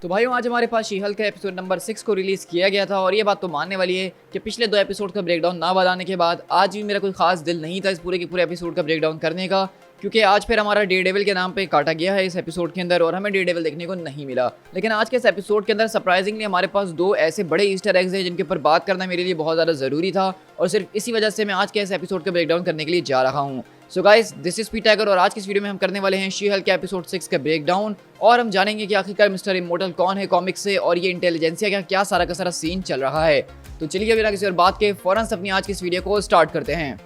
तो भाइयों आज हमारे पास शी हल्क का एपिसोड नंबर 6 को रिलीज़ किया गया था और ये बात तो मानने वाली है कि पिछले 2 एपिसोड का ब्रेकडाउन ना बताने के बाद आज भी मेरा कोई खास दिल नहीं था इस पूरे के पूरे एपिसोड का ब्रेकडाउन करने का, क्योंकि आज फिर हमारा डेयरडेविल के नाम पे काटा गया है इस एपिसोड के अंदर और हमें डेयरडेविल देखने को नहीं मिला। लेकिन आज के इस एपिसोड के अंदर सरप्राइजिंगली हमारे पास 2 ऐसे बड़े ईस्टर एग्स हैं जिनके ऊपर बात करना मेरे लिए बहुत ज़्यादा ज़रूरी था और सिर्फ इसी वजह से मैं आज के इस एपिसोड का ब्रेकडाउन करने के लिए जा रहा हूँ। So guys, this is Peter और आज की इस वीडियो में हम करने वाले हैं शी हल्क के एपिसोड 6 का ब्रेकडाउन और हम जानेंगे कि आखिरकार मिस्टर इमोर्टल कौन है कॉमिक्स से और ये इंटेलिजेंसिया का क्या सारा का सारा सीन चल रहा है। तो चलिए बिना किसी और बात के फौरन से अपनी आज की इस वीडियो को स्टार्ट करते हैं।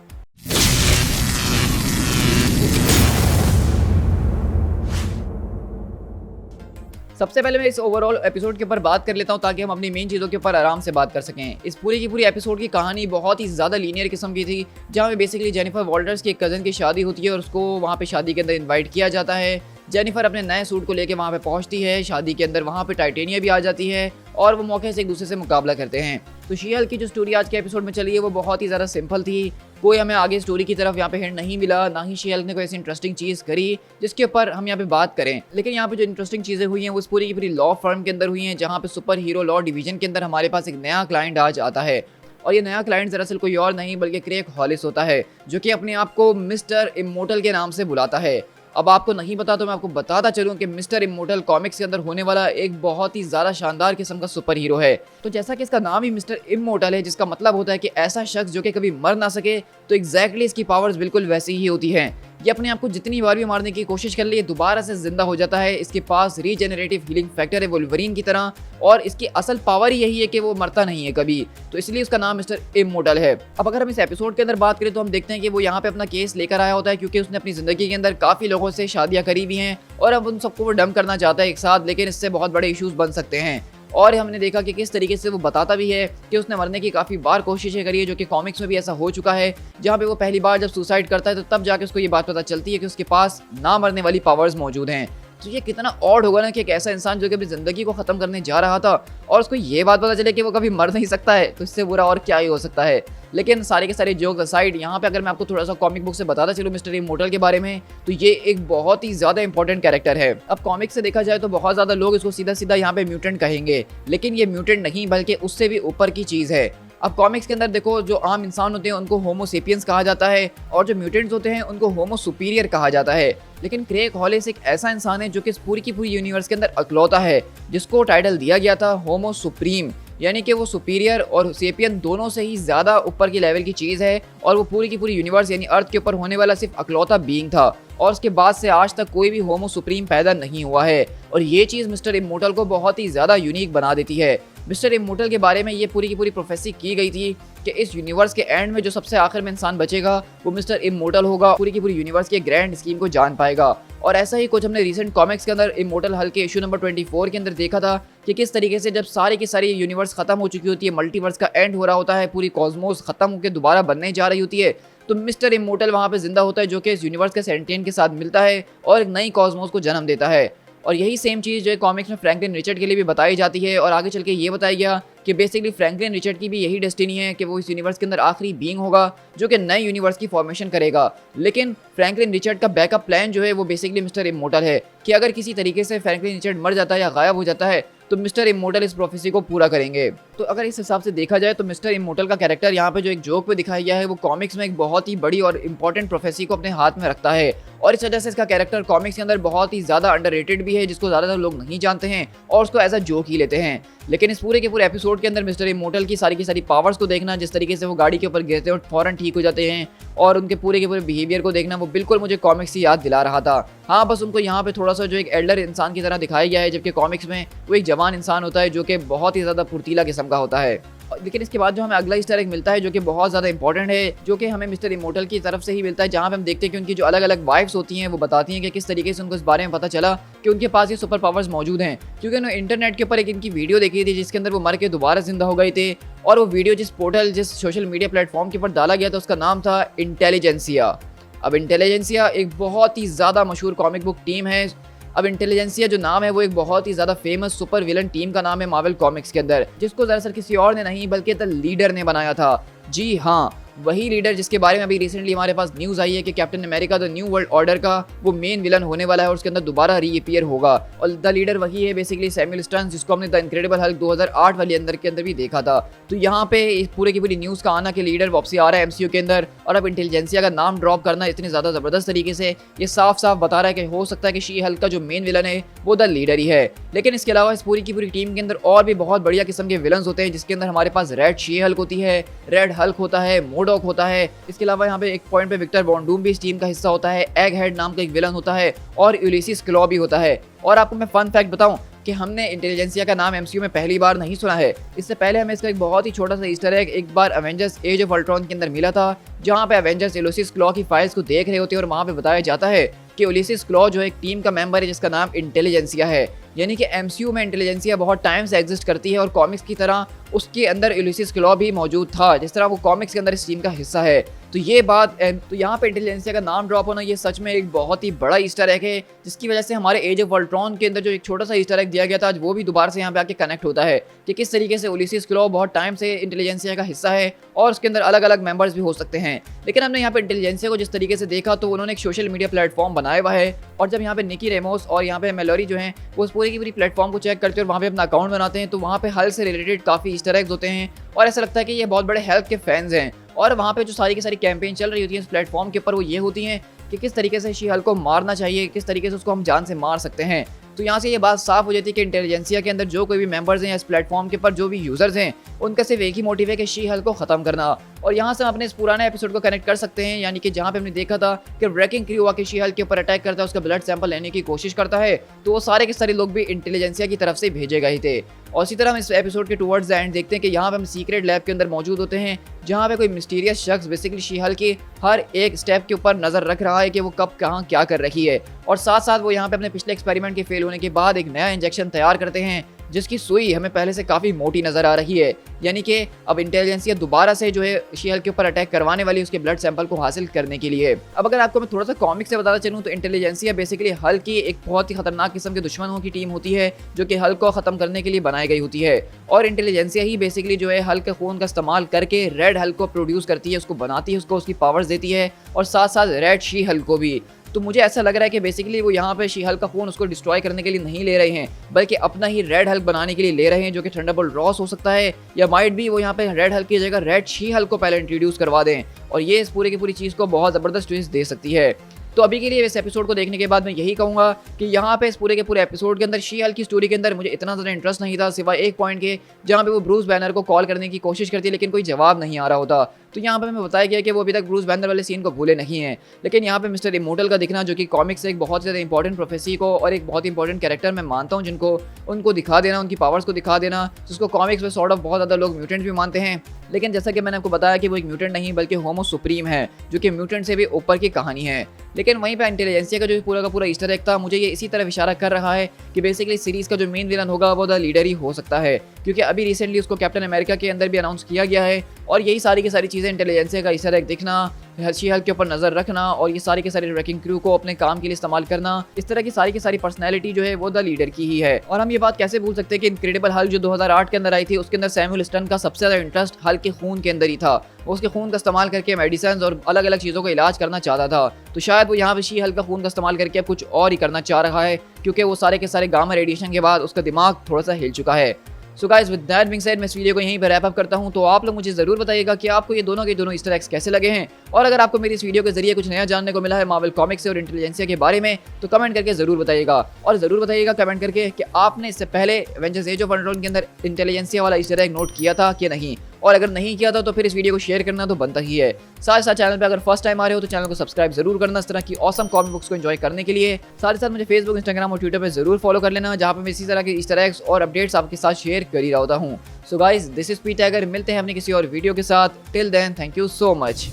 सबसे पहले मैं इस ओवरऑल एपिसोड के ऊपर बात कर लेता हूं ताकि हम अपनी मेन चीज़ों के ऊपर आराम से बात कर सकें। इस पूरी की पूरी एपिसोड की कहानी बहुत ही ज़्यादा लीनियर किस्म की थी, जहां पे बेसिकली जेनिफर वॉल्टर्स की एक कज़न की शादी होती है और उसको वहां पे शादी के अंदर इन्वाइट किया जाता है। जेनिफर अपने नए सूट को लेके वहाँ पे पहुँचती है शादी के अंदर, वहाँ पे टाइटेनिया भी आ जाती है और वो मौके से एक दूसरे से मुकाबला करते हैं। तो शी हल्क की जो स्टोरी आज के एपिसोड में चली है वो बहुत ही ज़्यादा सिंपल थी, कोई हमें आगे स्टोरी की तरफ यहाँ पे हिंट नहीं मिला, ना ही शी हल्क ने कोई ऐसी इंटरेस्टिंग चीज़ करी जिसके ऊपर हम यहाँ पे बात करें। लेकिन यहाँ पे जो इंटरेस्टिंग चीज़ें हुई हैं वो इस पूरी की पूरी लॉ फर्म के अंदर हुई हैं, जहाँ पे सुपर हीरो लॉ डिवीजन के अंदर हमारे पास एक नया क्लाइंट आज आता है और ये नया क्लाइंट दरअसल कोई और नहीं बल्कि क्रेग हॉलिस होता है, जो कि अपने आप को मिस्टर इमोर्टल के नाम से बुलाता है। अब आपको नहीं पता तो मैं आपको बताता चलूं कि मिस्टर इमोर्टल कॉमिक्स के अंदर होने वाला एक बहुत ही ज़्यादा शानदार किस्म का सुपर हीरो है। तो जैसा कि इसका नाम ही मिस्टर इमोर्टल है, जिसका मतलब होता है कि ऐसा शख्स जो कि कभी मर ना सके, तो एग्जैक्टली इसकी पावर्स बिल्कुल वैसी ही होती हैं। ये अपने आप को जितनी बार भी मारने की कोशिश कर ले दोबारा से जिंदा हो जाता है। इसके पास रीजेनरेटिव हीलिंग फैक्टर है वुल्वरीन की तरह और इसकी असल पावर ही यही है कि वो मरता नहीं है कभी, तो इसलिए उसका नाम मिस्टर इमोर्टल है। अब अगर हम इस एपिसोड के अंदर बात करें तो हम देखते हैं कि वो यहाँ पे अपना केस लेकर आया होता है, क्योंकि उसने अपनी जिंदगी के अंदर काफ़ी लोगों से शादियाँ करी हुई हैं और अब उन सबको वो डंप करना चाहता है एक साथ, लेकिन इससे बहुत बड़े इशूज़ बन सकते हैं। और हमने देखा कि किस तरीके से वो बताता भी है कि उसने मरने की काफ़ी बार कोशिशें करी है, जो कि कॉमिक्स में भी ऐसा हो चुका है, जहाँ पे वो पहली बार जब सुसाइड करता है तो तब जाके उसको ये बात पता चलती है कि उसके पास ना मरने वाली पावर्स मौजूद हैं। तो ये कितना ऑड होगा ना कि एक ऐसा इंसान जो कि अपनी ज़िंदगी को ख़त्म करने जा रहा था और उसको ये बात पता चले कि वो कभी मर नहीं सकता है, तो इससे बुरा और क्या ही हो सकता है। लेकिन सारे के सारे जोक्स असाइड, यहाँ पे अगर मैं आपको थोड़ा सा कॉमिक बुक से बताता चलूँ मिस्टर इमोर्टल के बारे में, तो ये एक बहुत ही ज़्यादा इंपॉर्टेंट कैरेक्टर है। अब कॉमिक से देखा जाए तो बहुत ज़्यादा लोग इसको सीधा सीधा यहाँ पे म्यूटेंट कहेंगे, लेकिन ये म्यूटेंट नहीं बल्कि उससे भी ऊपर की चीज़ है। अब कॉमिक्स के अंदर देखो, जो आम इंसान होते हैं उनको होमो सेपियंस कहा जाता है और जो म्यूटेंट्स होते हैं उनको होमो सुपीरियर कहा जाता है। लेकिन क्रेग हॉलिस एक ऐसा इंसान है जो कि इस पूरी की पूरी यूनिवर्स के अंदर अकलौता है जिसको टाइटल दिया गया था होमो सुप्रीम, यानी कि वो सुपीरियर और सेपियन दोनों से ही ज़्यादा ऊपर की लेवल की चीज़ है और वो पूरी की पूरी यूनिवर्स यानी अर्थ के ऊपर होने वाला सिर्फ अकलौता बीइंग था और उसके बाद से आज तक कोई भी होमो सुप्रीम पैदा नहीं हुआ है। और ये चीज़ मिस्टर इमोर्टल को बहुत ही ज़्यादा यूनिक बना देती है। मिस्टर इमोर्टल के बारे में ये पूरी की पूरी प्रोफेसी की गई थी कि इस यूनिवर्स के एंड में जो सबसे आखिर में इंसान बचेगा वो मिस्टर इमोर्टल होगा, पूरी की पूरी यूनिवर्स के ग्रैंड स्कीम को जान पाएगा। और ऐसा ही कुछ हमने रीसेंट कॉमिक्स के अंदर इमोर्टल हल्क के इशू नंबर 24 के अंदर देखा था कि किस तरीके से जब सारी की सारी यूनिवर्स खत्म हो चुकी होती है, मल्टीवर्स का एंड हो रहा होता है, पूरी कॉस्मोस खत्म होकर दोबारा बनने जा रही होती है, तो मिस्टर इमोर्टल वहाँ पे जिंदा होता है जो कि इस यूनिवर्स के सेंटियन के साथ मिलता है और एक नई कॉस्मोस को जन्म देता है। और यही सेम चीज़ जो है कॉमिक्स में फ्रैंकलिन रिचर्ड के लिए भी बताई जाती है और आगे चल के ये बताया गया कि बेसिकली फ्रैंकलिन रिचर्ड की भी यही डेस्टिनी है कि वो इस यूनिवर्स के अंदर आखिरी बीइंग होगा जो कि नए यूनिवर्स की फॉर्मेशन करेगा। लेकिन फ्रैंकलिन रिचर्ड का बैकअप प्लान जो है वो बेसिकली मिस्टर इमोर्टल है कि अगर किसी तरीके से फ्रैंकलिन रिचर्ड मर जाता है या गायब हो जाता है तो मिस्टर इमोर्टल इस प्रोफेसी को पूरा करेंगे। तो अगर इस हिसाब से देखा जाए तो मिस्टर इमोर्टल का कैरेक्टर यहाँ पे जो एक जोक पे दिखाया गया है वो कॉमिक्स में एक बहुत ही बड़ी और इंपॉर्टेंट प्रोफेसी को अपने हाथ में रखता है और इस वजह से इसका कैरेक्टर कॉमिक्स के अंदर बहुत ही ज़्यादा अंडररेटेड भी है, जिसको ज़्यादातर लोग नहीं जानते हैं और उसको एज अ जोक ही लेते हैं। लेकिन इस पूरे के पूरे एपिसोड के अंदर मिस्टर इमोर्टल की सारी पावर्स को देखना, जिस तरीके से वो गाड़ी के ऊपर गिरते और फौरन ठीक हो जाते हैं और उनके पूरे के पूरे बिहेवियर को देखना, वो बिल्कुल मुझे कॉमिक्स की याद दिला रहा था। हाँ, बस उनको यहाँ पे थोड़ा सा जो एक एल्डर इंसान की तरह दिखाया गया है, जबकि कॉमिक्स में वो एक जवान इंसान होता है जो कि बहुत ही ज़्यादा फुर्तीला किस्म का होता है। लेकिन इसके बाद जो हमें अगला ईस्टर एग मिलता है जो कि बहुत ज़्यादा इंपॉर्टेंट है, जो कि हमें मिस्टर इमोर्टल की तरफ से ही मिलता है, जहाँ पे हम देखते हैं कि उनकी जो अलग अलग वाइफ्स होती हैं वो बताती हैं कि किस तरीके से उनको इस बारे में पता चला कि उनके पास ये सुपर पावर्स मौजूद हैं। क्योंकि उन्होंने इंटरनेट के ऊपर एक इनकी वीडियो देखी थी जिसके अंदर वो मर के दोबारा जिंदा हो गए थे और वो वीडियो जिस सोशल मीडिया प्लेटफॉर्म के ऊपर डाला गया था उसका नाम था इंटेलिजेंसिया। अब इंटेलिजेंसिया एक बहुत ही ज़्यादा मशहूर कॉमिक बुक टीम है। अब इंटेलिजेंसिया जो नाम है वो एक बहुत ही ज़्यादा फेमस सुपर विलन टीम का नाम है मार्वल कॉमिक्स के अंदर, जिसको दरअसल किसी और ने नहीं बल्कि द लीडर ने बनाया था। जी हाँ, वही लीडर जिसके बारे में अभी रिसेंटली हमारे पास न्यूज़ आई है कि captain America the new world order का वो मेन विलन होने वाला है और उसके अंदर दोबारा रीअपीयर होगा। और द लीडर वही है बेसिकली सैमुअल स्टन्स, जिसको हमने द इनक्रेडिबल हल्क 2008 वाली अंदर के अंदर भी देखा था। तो यहाँ पे इस पूरे की पूरी न्यूज़ का आना कि लीडर वापसी आ रहा है एमसीयू के अंदर, और अब इंटेलिजेंसिया का नाम ड्रॉप करना इतनी ज़्यादा ज़बरदस्त तरीके से ये साफ साफ बता रहा है कि हो सकता है कि शी हल्क का जो मेन विलन है वो द लीडर ही है। लेकिन इसके अलावा इस पूरी की पूरी टीम के अंदर और भी बहुत बढ़िया किस्म के विलन्स होते हैं, जिसके अंदर हमारे पास रेड शी हल्क होती है, रेड हल्क होता है, मोडॉक होता है। इसके अलावा यहाँ पे एक पॉइंट पे विक्टर वॉन डूम भी इस टीम का हिस्सा होता है, एग हेड नाम का एक विलन होता है और यूलिसिस क्लॉ भी होता है। और आपको मैं फन फैक्ट बताऊं कि हमने इंटेलिजेंसिया का नाम एमसीयू में पहली बार नहीं सुना है। इससे पहले हमें इसका एक बहुत ही छोटा सा ईस्टर एग एक बार एवेंजर्स एज ऑफ अल्ट्रॉन के अंदर मिला था, जहां पे एवेंजर्स यूलिसिस क्लॉ की फाइल्स को देख रहे होते हैं और वहां पे बताया जाता है कि यूलिसिस क्लॉ जो एक टीम का मेंबर है जिसका नाम इंटेलिजेंसिया है। यानी कि एमसीयू में इंटेलिजेंसिया बहुत टाइम से एग्जिस्ट करती है और कॉमिक्स की तरह उसके अंदर यूलिसिस क्लॉ भी मौजूद था, जिस तरह वो कॉमिक्स के अंदर इस टीम का हिस्सा है। तो ये बात तो यहाँ पे इंटेलिजेंसिया का नाम ड्रॉप होना ये सच में एक बहुत ही बड़ा ईस्टर एग है, जिसकी वजह से हमारे एज ऑफ अल्ट्रॉन के अंदर जो एक छोटा सा ईस्टर एग दिया गया था वो भी दोबारा से यहाँ पे आके कनेक्ट होता है कि किस तरीके से यूलिसिस क्लॉ बहुत टाइम से इंटेलिजेंसिया का हिस्सा है और उसके अंदर अलग अलग मेंबर्स भी हो सकते हैं। लेकिन हमने यहाँ पे इंटेलिजेंसिया को जिस तरीके से देखा तो उन्होंने एक सोशल मीडिया प्लेटफॉर्म बनाया हुआ है, और जब यहाँ पे निकी रेमोस और यहाँ पे मेलोरी जो हैं वो उस पूरी की पूरी प्लेटफॉर्म को चेक करते हैं और वहाँ पे अपना अकाउंट बनाते हैं, तो वहाँ पे हल्क से रिलेटेड काफ़ी ईस्टर एग्स होते हैं और ऐसा लगता है कि ये बहुत बड़े हल्क के फैंस हैं। और वहाँ पे जो सारी की सारी कैंपेन चल रही होती है इस प्लेटफॉर्म के ऊपर वो ये होती हैं कि किस तरीके से शी हल्क को मारना चाहिए, किस तरीके से उसको हम जान से मार सकते हैं। तो यहाँ से ये बात साफ हो जाती है कि इंटेलिजेंसिया के अंदर जो कोई भी मेंबर्स हैं इस प्लेटफॉर्म के ऊपर जो भी यूजर्स हैं उनका सिर्फ एक ही मोटिव है कि शी हल्क को खत्म करना। और यहाँ से हम अपने इस पुराने एपिसोड को कनेक्ट कर सकते हैं, यानी कि जहाँ पे हमने देखा था कि ब्रेकिंग क्रू आके शी हल्क के ऊपर अटैक करता है, उसका ब्लड सैंपल लेने की कोशिश करता है, तो वो सारे के सारे लोग भी इंटेलिजेंसिया की तरफ से भेजे गए थे। और इसी तरह हम इस एपिसोड के टुवर्ड्स द एंड देखते हैं कि यहाँ पे हम सीक्रेट लैब के अंदर मौजूद होते हैं, जहाँ पे कोई मिस्टीरियस शख्स बेसिकली शी हल्क की हर एक स्टेप के ऊपर नजर रख रहा है कि वो कब कहाँ क्या कर रही है। और साथ साथ वो यहाँ पे अपने पिछले एक्सपेरिमेंट के फेल होने के बाद एक नया इंजेक्शन तैयार करते हैं जिसकी सुई हमें पहले से काफ़ी मोटी नज़र आ रही है। यानी कि अब इंटेलिजेंसिया दोबारा से जो है शी हल्क के ऊपर अटैक करवाने वाली उसके ब्लड सैंपल को हासिल करने के लिए। अब अगर आपको मैं थोड़ा सा कॉमिक से बताना चलूँ तो इंटेलिजेंसिया बेसिकली हल्क की एक बहुत ही खतरनाक किस्म के दुश्मनों की टीम होती है जो कि हल्क को ख़त्म करने के लिए बनाई गई होती है, और इंटेलिजेंसिया ही बेसिकली जो है हल्क के खून का इस्तेमाल करके रेड हल्क को प्रोड्यूस करती है, उसको बनाती है, उसको उसकी पावर्स देती है और साथ साथ रेड शी हल्क को भी। तो मुझे ऐसा लग रहा है कि बेसिकली वो यहाँ पे शी हल्क का खून उसको डिस्ट्रॉय करने के लिए नहीं ले रहे हैं, बल्कि अपना ही रेड हल्क बनाने के लिए ले रहे हैं, जो कि थंडरबोल्ट रॉस हो सकता है, या माइट भी वो यहाँ पे रेड हल्क की जगह रेड शी हल्क को पहले इंट्रोड्यूस करवा दें, और ये इस पूरी की पूरी चीज़ को बहुत ज़बरदस्त ट्विस्ट दे सकती है। तो अभी के लिए इस एपिसोड को देखने के बाद मैं यही कहूँगा कि यहाँ पे इस पूरे के पूरे एपिसोड के अंदर शी हल्क की स्टोरी के अंदर मुझे इतना ज़्यादा इंटरेस्ट नहीं था, सिवाय एक पॉइंट के जहाँ पे वो ब्रूस बैनर को कॉल करने की कोशिश करती है लेकिन कोई जवाब नहीं आ रहा होता। तो यहाँ पे हमें बताया गया कि वो अभी तक ब्रूस बैनर वाले सीन को भूले नहीं हैं, लेकिन यहाँ पे मिस्टर इमोर्टल का दिखना, जो कि कॉमिक्स से एक बहुत ज़्यादा इंपॉर्टेंट प्रोफेसी को और एक बहुत इंपॉर्टेंट कैरेक्टर मैं मानता हूँ, जिनको उनको दिखा देना, उनकी पावर्स को दिखा देना, जिसको कॉमिक्स में सॉर्ट ऑफ बहुत ज़्यादा लोग म्यूटेंट भी मानते हैं, लेकिन जैसा कि मैंने आपको बताया कि वो एक म्यूटेंट नहीं बल्कि होमो सुप्रीम है, जो कि म्यूटेंट से भी ऊपर की कहानी है। लेकिन वहीं पे इंटेलिजेंसिया का जो पूरा का पूरा ईस्टर एग था, मुझे ये इसी तरह इशारा कर रहा है कि बेसिकली सीरीज का जो मेन विलन होगा वो द लीडर ही हो सकता है, क्योंकि अभी रिसेंटली उसको कैप्टन अमेरिका के अंदर भी अनाउंस किया गया है, और यही सारी की सारी चीज़ें इंटेलिजेंसिया का ईस्टर एग दिखना, शी हल्क के ऊपर नजर रखना और ये सारी के सारे ब्रेकिंग क्रू को अपने काम के लिए इस्तेमाल करना, इस तरह की सारी पर्सनैलिटी जो है वो द लीडर की ही है। और हम ये बात कैसे भूल सकते हैं कि इनक्रेडिबल हल्क जो 2008 के अंदर आई थी उसके अंदर सैमुअल स्टन का सबसे ज़्यादा इंटरेस्ट हल्क के खून के अंदर ही था, वो उसके खून का इस्तेमाल करके मेडिसिन और अलग अलग चीज़ों का इलाज करना चाहता था। तो शायद वो यहाँ पे शी हल्क का खून का इस्तेमाल करके अब कुछ और ही करना चाह रहा है, क्योंकि वो सारे के सारे गामा रेडिएशन के बाद उसका दिमाग थोड़ा सा हिल चुका है। So guys with that being said मैं इस वीडियो को यहीं पर रैप अप करता हूं। तो आप लोग मुझे ज़रूर बताइएगा कि आपको ये दोनों के दोनों ईस्टर एग्स कैसे लगे हैं, और अगर आपको मेरी इस वीडियो के जरिए कुछ नया जानने को मिला है मार्वल कॉमिक्स से और इंटेलिजेंसिया के बारे में, तो कमेंट करके ज़रूर बताइएगा। और ज़रूर बताइएगा कमेंट करके कि आपने इससे पहले एवेंजर्स एज ऑफ अल्ट्रॉन के अंदर इंटेलिजेंसिया वाला ईस्टर एग नोट किया था कि नहीं, और अगर नहीं किया था तो फिर इस वीडियो को शेयर करना तो बनता ही है। साथ ही साथ चैनल पे अगर फर्स्ट टाइम आ रहे हो तो चैनल को सब्सक्राइब जरूर करना, इस तरह की ऑसम कॉमिक बुक्स को एंजॉय करने के लिए। साथ ही साथ मुझे फेसबुक, इंस्टाग्राम और ट्विटर पे जरूर फॉलो कर लेना, जहाँ पे मैं इसी तरह के ईस्टर एग्स और अपडेट्स आपके साथ शेयर कर ही रहा होता हूँ। So guys this is P tiger, मिलते हैं अपने किसी और वीडियो के साथ। Till then thank you so much.